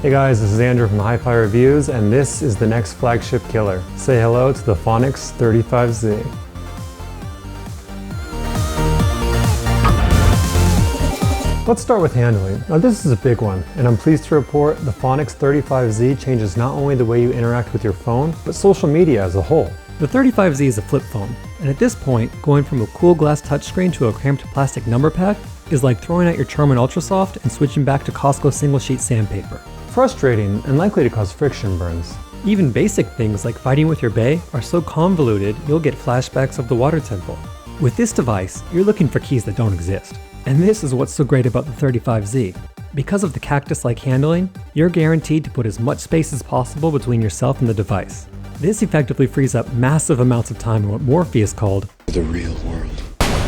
Hey guys, this is Andrew from Hi-Fi Reviews, and this is the next flagship killer. Say hello to the Phonix 35Z. Let's start with handling. Now this is a big one, and I'm pleased to report the Phonix 35Z changes not only the way you interact with your phone, but social media as a whole. The 35Z is a flip phone, and at this point, going from a cool glass touchscreen to a cramped plastic number pad is like throwing out your Charmin Ultra Soft and switching back to Costco single sheet sandpaper. Frustrating and likely to cause friction burns. Even basic things like fighting with your bae are so convoluted you'll get flashbacks of the water temple. With this device, you're looking for keys that don't exist. And this is what's so great about the 35Z. Because of the cactus-like handling, you're guaranteed to put as much space as possible between yourself and the device. This effectively frees up massive amounts of time in what Morpheus called the real world.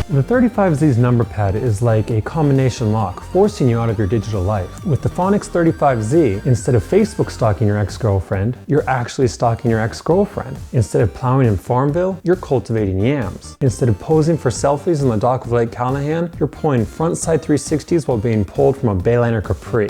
The 35Z's number pad is like a combination lock, forcing you out of your digital life. With the Phonix 35Z, instead of Facebook stalking your ex-girlfriend, you're actually stalking your ex-girlfriend. Instead of plowing in Farmville, you're cultivating yams. Instead of posing for selfies on the dock of Lake Callahan, you're pulling front-side 360s while being pulled from a Bayliner Capri.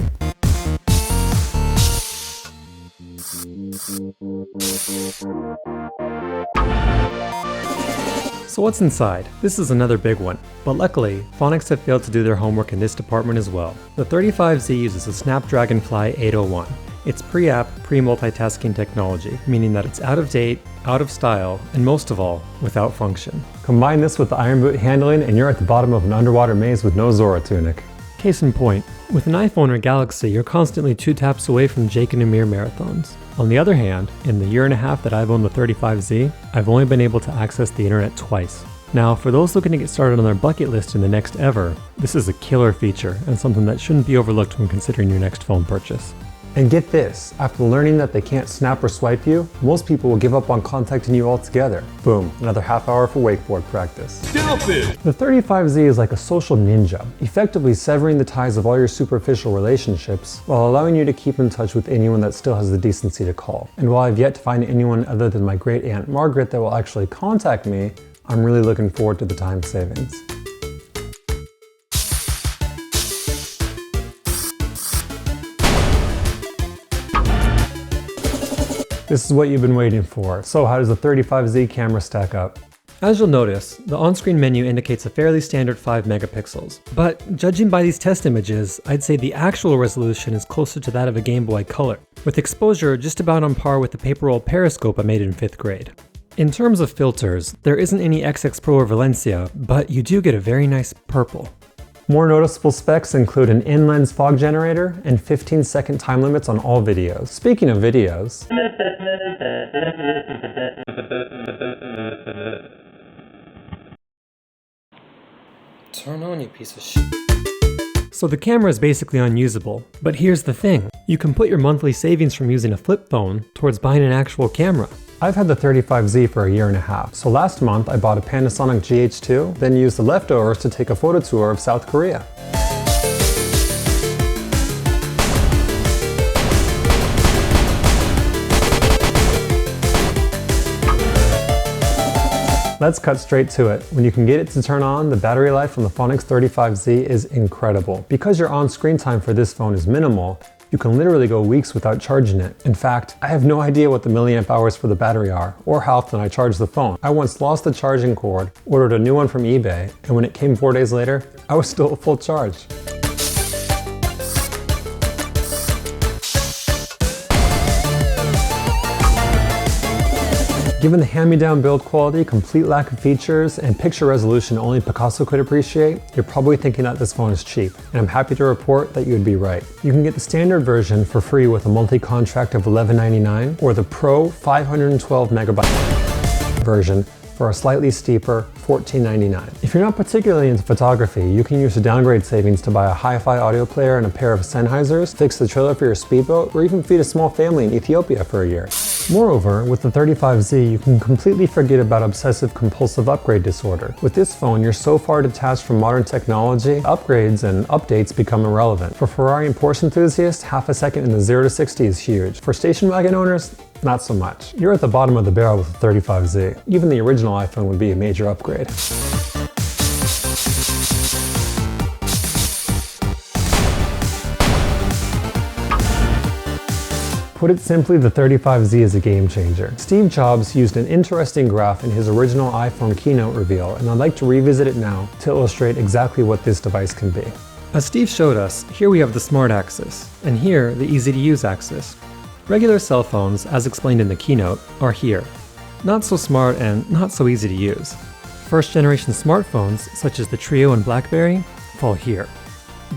So what's inside? This is another big one, but luckily, Phonix have failed to do their homework in this department as well. The 35Z uses a Snapdragon 801. It's pre-app, pre-multitasking technology, meaning that it's out of date, out of style, and most of all, without function. Combine this with the iron boot handling and you're at the bottom of an underwater maze with no Zora tunic. Case in point, with an iPhone or Galaxy, you're constantly 2 taps away from Jake and Amir marathons. On the other hand, in the year and a half that I've owned the 35Z, I've only been able to access the internet twice. Now, for those looking to get started on their bucket list in the next ever, this is a killer feature and something that shouldn't be overlooked when considering your next phone purchase. And get this, after learning that they can't snap or swipe you, most people will give up on contacting you altogether. Boom, another half hour for wakeboard practice. Stupid! The 35Z is like a social ninja, effectively severing the ties of all your superficial relationships while allowing you to keep in touch with anyone that still has the decency to call. And while I've yet to find anyone other than my great aunt Margaret that will actually contact me, I'm really looking forward to the time savings. This is what you've been waiting for. So how does the 35Z camera stack up? As you'll notice, the on-screen menu indicates a fairly standard 5 megapixels. But judging by these test images, I'd say the actual resolution is closer to that of a Game Boy Color, with exposure just about on par with the paper roll periscope I made in 5th grade. In terms of filters, there isn't any XX Pro or Valencia, but you do get a very nice purple. More noticeable specs include an in-lens fog generator and 15-second time limits on all videos. Speaking of videos, turn on, you piece of shit. So the camera is basically unusable, but here's the thing. You can put your monthly savings from using a flip phone towards buying an actual camera. I've had the 35Z for a year and a half, so last month I bought a Panasonic GH2, then used the leftovers to take a photo tour of South Korea. Let's cut straight to it. When you can get it to turn on, the battery life on the Phonix 35Z is incredible. Because your on-screen time for this phone is minimal, you can literally go weeks without charging it. In fact, I have no idea what the milliamp hours for the battery are, or how often I charge the phone. I once lost the charging cord, ordered a new one from eBay, and when it came 4 days later, I was still at full charge. Given the hand-me-down build quality, complete lack of features, and picture resolution only Picasso could appreciate, you're probably thinking that this phone is cheap, and I'm happy to report that you would be right. You can get the standard version for free with a monthly contract of $11.99, or the Pro 512 megabyte version for a slightly steeper $14.99. If you're not particularly into photography, you can use the downgrade savings to buy a hi-fi audio player and a pair of Sennheisers, fix the trailer for your speedboat, or even feed a small family in Ethiopia for a year. Moreover, with the 35Z, you can completely forget about obsessive-compulsive upgrade disorder. With this phone, you're so far detached from modern technology, upgrades and updates become irrelevant. For Ferrari and Porsche enthusiasts, half a second in the 0 to 60 is huge. For station wagon owners, not so much. You're at the bottom of the barrel with the 35Z. Even the original iPhone would be a major upgrade. Put it simply, the 35Z is a game changer. Steve Jobs used an interesting graph in his original iPhone keynote reveal, and I'd like to revisit it now to illustrate exactly what this device can be. As Steve showed us, here we have the smart axis, and here the easy to use axis. Regular cell phones, as explained in the keynote, are here. Not so smart and not so easy to use. First generation smartphones, such as the Trio and BlackBerry, fall here.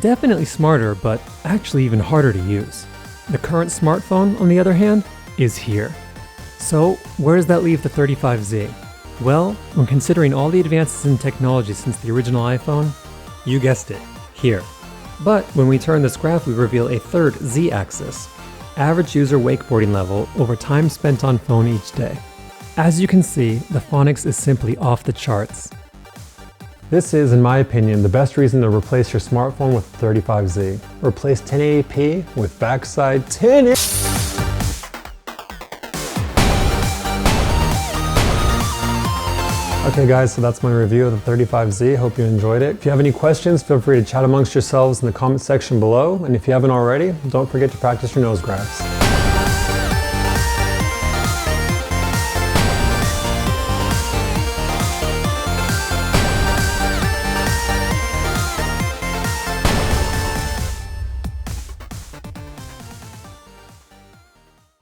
Definitely smarter, but actually even harder to use. The current smartphone, on the other hand, is here. So, where does that leave the 35Z? Well, when considering all the advances in technology since the original iPhone, you guessed it, here. But when we turn this graph, we reveal a third Z-axis, average user wakeboarding level over time spent on phone each day. As you can see, the Phonix is simply off the charts. This is, in my opinion, the best reason to replace your smartphone with the 35Z. Replace 1080p with backside 1080p. Okay guys, so that's my review of the 35Z. Hope you enjoyed it. If you have any questions, feel free to chat amongst yourselves in the comment section below. And if you haven't already, don't forget to practice your nose grabs.